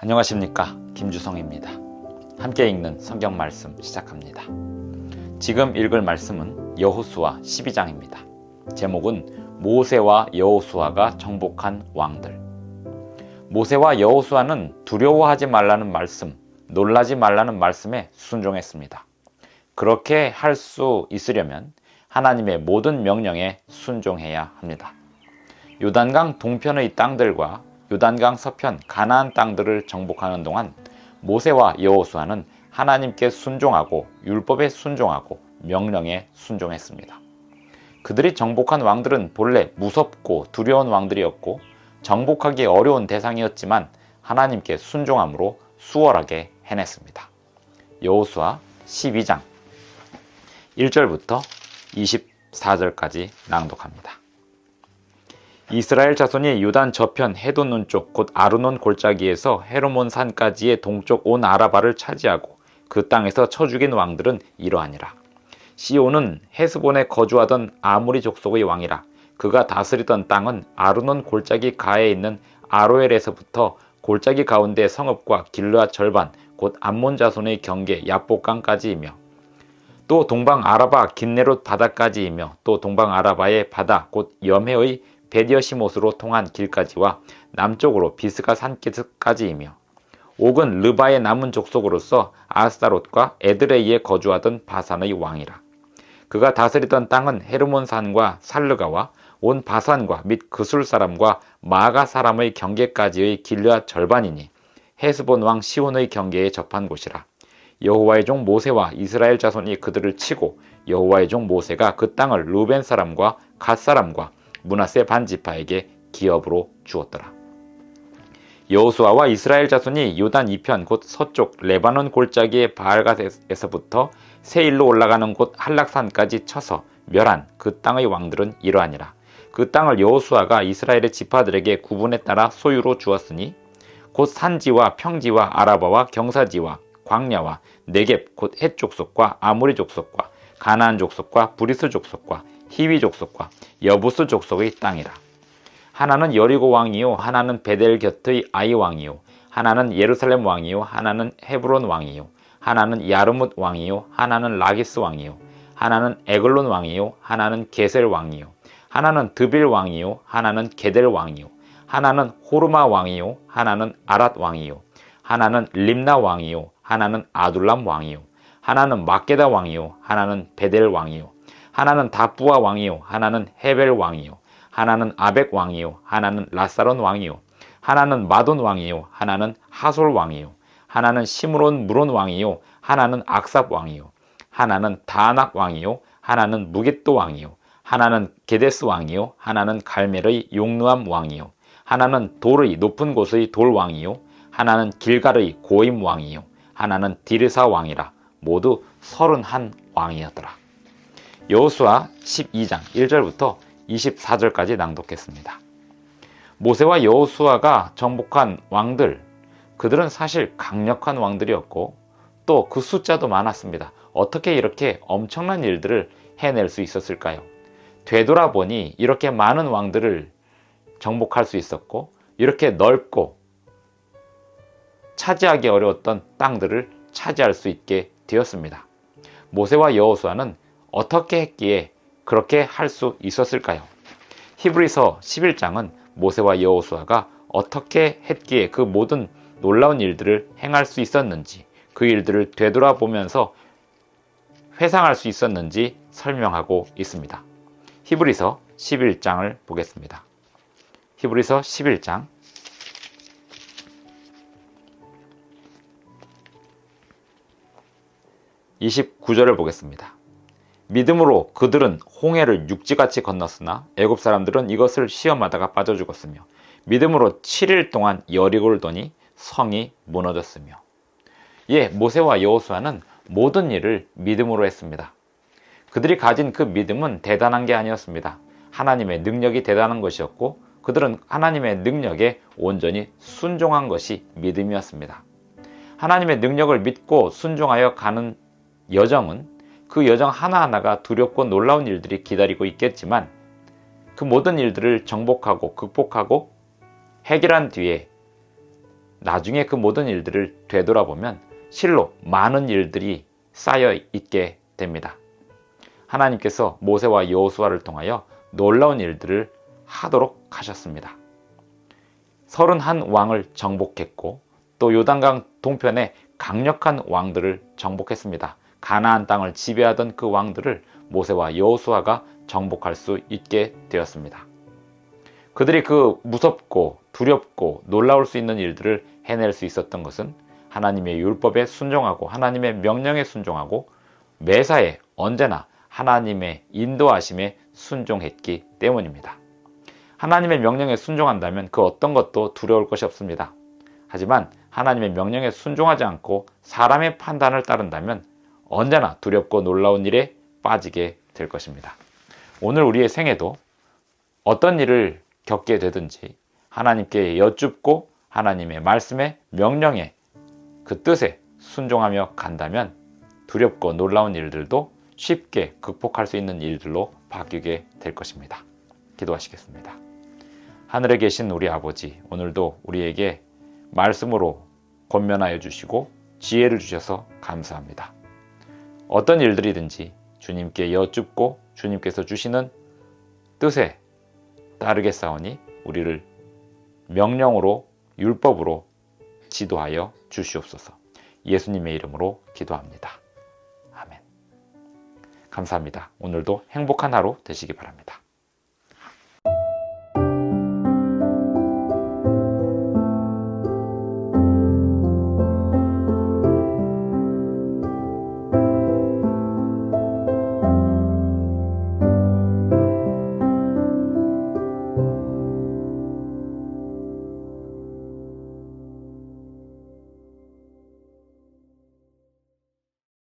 안녕하십니까, 김주성입니다. 함께 읽는 성경 말씀 시작합니다. 지금 읽을 말씀은 여호수아 12장입니다. 제목은 모세와 여호수아가 정복한 왕들. 모세와 여호수아는 두려워하지 말라는 말씀, 놀라지 말라는 말씀에 순종했습니다. 그렇게 할 수 있으려면 하나님의 모든 명령에 순종해야 합니다. 요단강 동편의 땅들과 요단강 서편 가나안 땅들을 정복하는 동안 모세와 여호수아는 하나님께 순종하고 율법에 순종하고 명령에 순종했습니다. 그들이 정복한 왕들은 본래 무섭고 두려운 왕들이었고 정복하기 어려운 대상이었지만 하나님께 순종함으로 수월하게 해냈습니다. 여호수아 12장 1절부터 24절까지 낭독합니다. 이스라엘 자손이 요단 저편 헤돈눈 쪽 곧 아르논 골짜기에서 헤르몬 산까지의 동쪽 온 아라바를 차지하고 그 땅에서 쳐 죽인 왕들은 이러하니라. 시온은 헤스본에 거주하던 아모리 족속의 왕이라. 그가 다스리던 땅은 아르논 골짜기 가에 있는 아로엘에서부터 골짜기 가운데 성읍과 길르앗 절반 곧 암몬 자손의 경계 야복강까지이며 또 동방 아라바 긴네롯 바다까지이며 또 동방 아라바의 바다 곧 염해의 베디어시못으로 통한 길까지와 남쪽으로 비스가 산까지이며 옥은 르바의 남은 족속으로서 아스타롯과 에드레이에 거주하던 바산의 왕이라. 그가 다스리던 땅은 헤르몬 산과 살르가와 온 바산과 및 그술 사람과 마가 사람의 경계까지의 길르앗 절반이니 헤스본 왕 시온의 경계에 접한 곳이라. 여호와의 종 모세와 이스라엘 자손이 그들을 치고 여호와의 종 모세가 그 땅을 루벤 사람과 갓 사람과 므낫세 반지파에게 기업으로 주었더라. 여호수아와 이스라엘 자손이 요단 이편 곧 서쪽 레바논 골짜기의 바알갓에서부터 세일로 올라가는 곳 한락산까지 쳐서 멸한 그 땅의 왕들은 이러하니라. 그 땅을 여호수아가 이스라엘의 지파들에게 구분에 따라 소유로 주었으니 곧 산지와 평지와 아라바와 경사지와 광야와 네겝 곧 헷 족속과 아모리 족속과 가나안 족속과 브리스 족속과 히위 족속과 여부스 족속의 땅이라. 하나는 여리고 왕이요 하나는 베델 곁의 아이 왕이요 하나는 예루살렘 왕이요 하나는 헤브론 왕이요 하나는 야르뭇 왕이요 하나는 라기스 왕이요 하나는 에글론 왕이요 하나는 게셀 왕이요 하나는 드빌 왕이요 하나는 게델 왕이요 하나는 호르마 왕이요 하나는 아랏 왕이요 하나는 림나 왕이요 하나는 아둘람 왕이요 하나는 막게다 왕이요 하나는 베델 왕이요 하나는 다부아 왕이요 하나는 헤벨 왕이요 하나는 아벡 왕이요 하나는 라사론 왕이요 하나는 마돈 왕이요 하나는 하솔 왕이요 하나는 시므론 무론 왕이요 하나는 악삽 왕이요 하나는 다낙 왕이요 하나는 무겟도 왕이요 하나는 게데스 왕이요 하나는 갈멜의 용르암 왕이요 하나는 돌의 높은 곳의 돌 왕이요 하나는 길갈의 고임 왕이요 하나는 디르사 왕이라. 모두 31 왕이었더라. 여호수아 12장 1절부터 24절까지 낭독했습니다. 모세와 여호수아가 정복한 왕들, 그들은 사실 강력한 왕들이었고 또 그 숫자도 많았습니다. 어떻게 이렇게 엄청난 일들을 해낼 수 있었을까요? 되돌아보니 이렇게 많은 왕들을 정복할 수 있었고 이렇게 넓고 차지하기 어려웠던 땅들을 차지할 수 있게 되었습니다. 모세와 여호수아는 어떻게 했기에 그렇게 할 수 있었을까요? 히브리서 11장은 모세와 여호수아가 어떻게 했기에 그 모든 놀라운 일들을 행할 수 있었는지, 그 일들을 되돌아보면서 회상할 수 있었는지 설명하고 있습니다. 히브리서 11장을 보겠습니다. 히브리서 11장 29절을 보겠습니다. 믿음으로 그들은 홍해를 육지같이 건넜으나 애굽 사람들은 이것을 시험하다가 빠져 죽었으며 믿음으로 7일 동안 여리고를 도니 성이 무너졌으며. 모세와 여호수아는 모든 일을 믿음으로 했습니다. 그들이 가진 그 믿음은 대단한 게 아니었습니다. 하나님의 능력이 대단한 것이었고 그들은 하나님의 능력에 온전히 순종한 것이 믿음이었습니다. 하나님의 능력을 믿고 순종하여 가는 여정은 그 여정 하나하나가 두렵고 놀라운 일들이 기다리고 있겠지만 그 모든 일들을 정복하고 극복하고 해결한 뒤에 나중에 그 모든 일들을 되돌아보면 실로 많은 일들이 쌓여 있게 됩니다. 하나님께서 모세와 여호수아를 통하여 놀라운 일들을 하도록 하셨습니다. 31왕을 정복했고 또 요단강 동편에 강력한 왕들을 정복했습니다. 가나안 땅을 지배하던 그 왕들을 모세와 여호수아가 정복할 수 있게 되었습니다. 그들이 그 무섭고 두렵고 놀라울 수 있는 일들을 해낼 수 있었던 것은 하나님의 율법에 순종하고 하나님의 명령에 순종하고 매사에 언제나 하나님의 인도하심에 순종했기 때문입니다. 하나님의 명령에 순종한다면 그 어떤 것도 두려울 것이 없습니다. 하지만 하나님의 명령에 순종하지 않고 사람의 판단을 따른다면 언제나 두렵고 놀라운 일에 빠지게 될 것입니다. 오늘 우리의 생애도 어떤 일을 겪게 되든지 하나님께 여쭙고 하나님의 말씀에 명령에 그 뜻에 순종하며 간다면 두렵고 놀라운 일들도 쉽게 극복할 수 있는 일들로 바뀌게 될 것입니다. 기도하시겠습니다. 하늘에 계신 우리 아버지, 오늘도 우리에게 말씀으로 권면하여 주시고 지혜를 주셔서 감사합니다. 어떤 일들이든지 주님께 여쭙고 주님께서 주시는 뜻에 따르겠사오니 우리를 명령으로 율법으로 지도하여 주시옵소서. 예수님의 이름으로 기도합니다. 아멘. 감사합니다. 오늘도 행복한 하루 되시기 바랍니다.